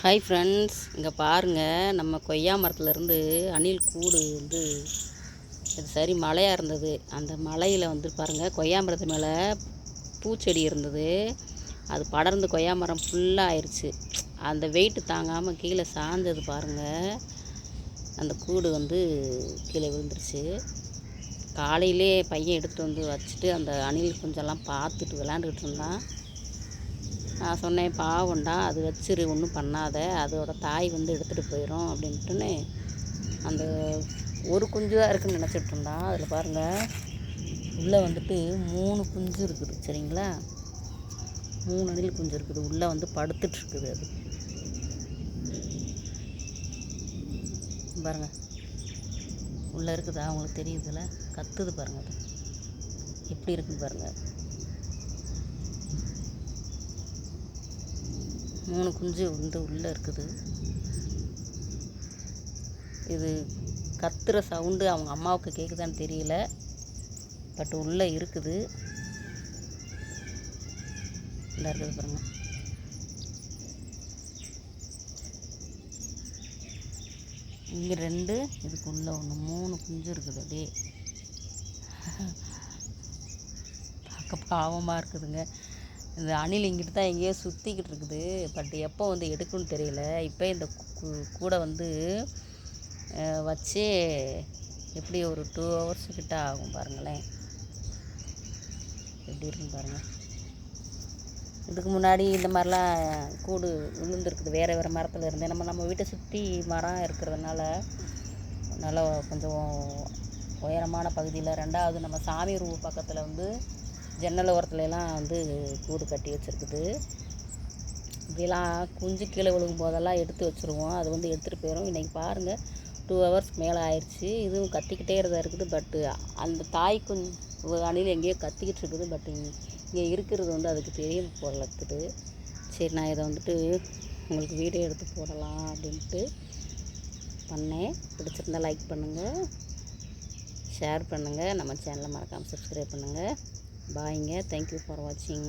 Hi friends, இங்கே பாருங்கள். நம்ம கொய்யா மரத்துலேருந்து அணில் கூடு வந்து இது சரி மழையாக இருந்தது. அந்த மலையில் வந்து பாருங்கள், கொய்யா மரத்து மேலே பூச்செடி இருந்தது. அது படர்ந்து கொய்யா மரம் ஃபுல்லாக ஆயிடுச்சு. அந்த வெயிட்டு தாங்காமல் கீழே சாஞ்சது பாருங்கள். அந்த கூடு வந்து கீழே விழுந்துருச்சு. காலையிலே பையன் எடுத்துகிட்டு வந்து வச்சுட்டு அந்த அணில் குஞ்செல்லாம் பார்த்துட்டு விளாண்டுக்கிட்டு இருந்தான். நான் சொன்னேன், பாவம்டா, அது வச்சிரு, ஒன்றும் பண்ணாத, அதோட தாய் வந்து எடுத்துகிட்டு போயிடும் அப்படின்ட்டுன்னு. அந்த ஒரு குஞ்சு தான் இருக்குதுன்னு நினச்சிட்டு இருந்தான். அதில் பாருங்கள், உள்ளே வந்துட்டு 3 குஞ்சு இருக்குது. சரிங்களா, 3 அணில் குஞ்சு இருக்குது. உள்ளே வந்து படுத்துட்ருக்குது. அது பாருங்கள், உள்ளே இருக்குதா அவங்களுக்கு தெரியுதுல்ல, கத்துது பாருங்கள். அது எப்படி இருக்குன்னு பாருங்கள். 3 குஞ்சு வந்து உள்ளே இருக்குது. இது கத்துற சவுண்டு அவங்க அம்மாவுக்கு கேட்குதான்னு தெரியல, பட் உள்ளே இருக்குது. உள்ளே இருக்குது பாருங்கள். இங்கே 2, இதுக்குள்ளே 1, 3 குஞ்சு இருக்குது. அப்படியே பார்க்க பாவமாக இருக்குதுங்க. இந்த அணில் இங்கிட்டு தான் எங்கேயோ சுற்றிக்கிட்டு இருக்குது. பட் எப்போ வந்து எடுக்குன்னு தெரியல. இப்போ இந்த கூடை வந்து வச்சு எப்படி ஒரு 2 hours கிட்ட ஆகும் பாருங்களேன். எப்படி இருக்குன்னு பாருங்கள். இதுக்கு முன்னாடி இந்த மாதிரிலாம் கூடு விழுந்துருக்குது வேறு மரத்தில் இருந்து. நம்ம வீட்டை சுற்றி மரம் இருக்கிறதுனால நல்லா கொஞ்சம் உயரமான பகுதியில். 2வது, நம்ம சாமி ரூம் பக்கத்தில் வந்து ஜன்னல் ஓரத்துலலாம் வந்து கூடு கட்டி வச்சுருக்குது. இப்படிலாம் குஞ்சு கீழே விழுகும் போதெல்லாம் எடுத்து வச்சுருவோம். அது வந்து எடுத்துகிட்டு போயிடும். இன்றைக்கி பாருங்கள், 2 hours மேலே ஆயிடுச்சு. இதுவும் கத்திக்கிட்டே தான் இருக்குது. பட்டு அந்த தாய் அணில் எங்கேயோ கத்திக்கிட்டு இருக்குது. பட் இங்கே இருக்கிறது வந்து அதுக்கு தெரிய போடல இருக்குது. சரி, நான் இதை வந்துட்டு உங்களுக்கு வீடியோ எடுத்து போடலாம் அப்படின்ட்டு பண்ணேன். பிடிச்சிருந்தால் லைக் பண்ணுங்கள், ஷேர் பண்ணுங்கள், நம்ம சேனலை மறக்காமல் சப்ஸ்கிரைப் பண்ணுங்கள். பாய்ங்க. தேங்க்யூ ஃபார் வாட்சிங்.